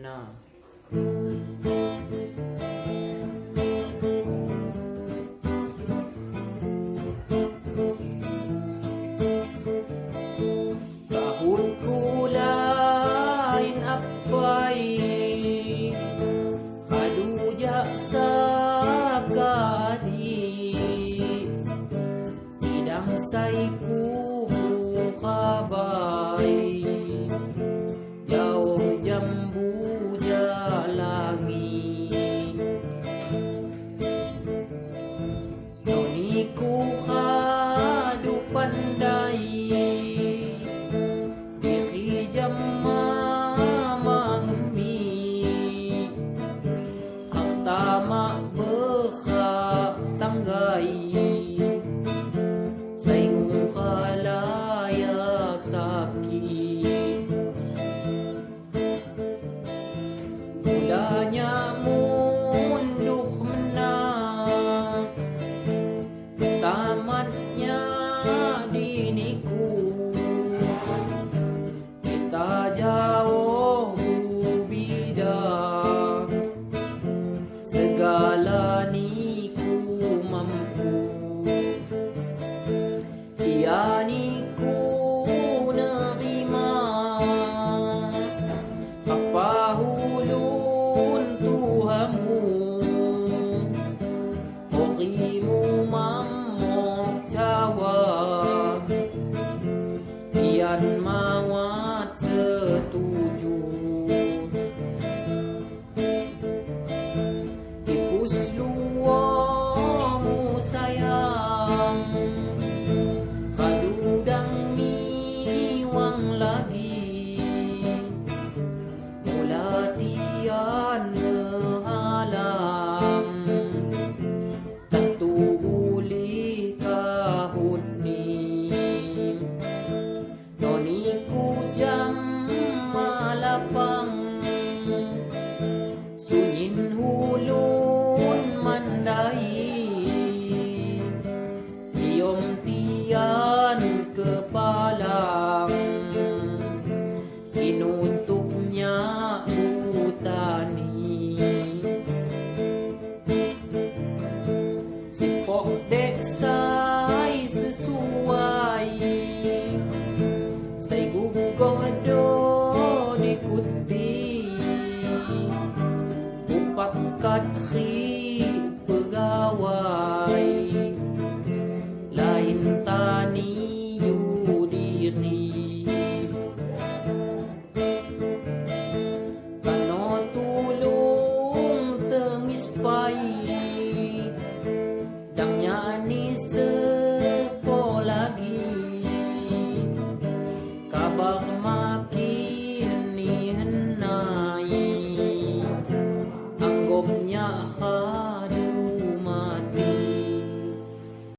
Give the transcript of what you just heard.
na. Kahit kulain apay, kaluya sa kadi, idang say pupo kabay, jauh jambu jalangi. Noni ku kadu pandai, diri jamang mi, ak tama beka tanggai, saingu kalaya sakit. Mulanya munduk menang, tamatnya diniku, kita jauh beda, segala niku mampu, ia niku nerima, apa hulun Tuhamu, orimu mamok jawab, kian mawar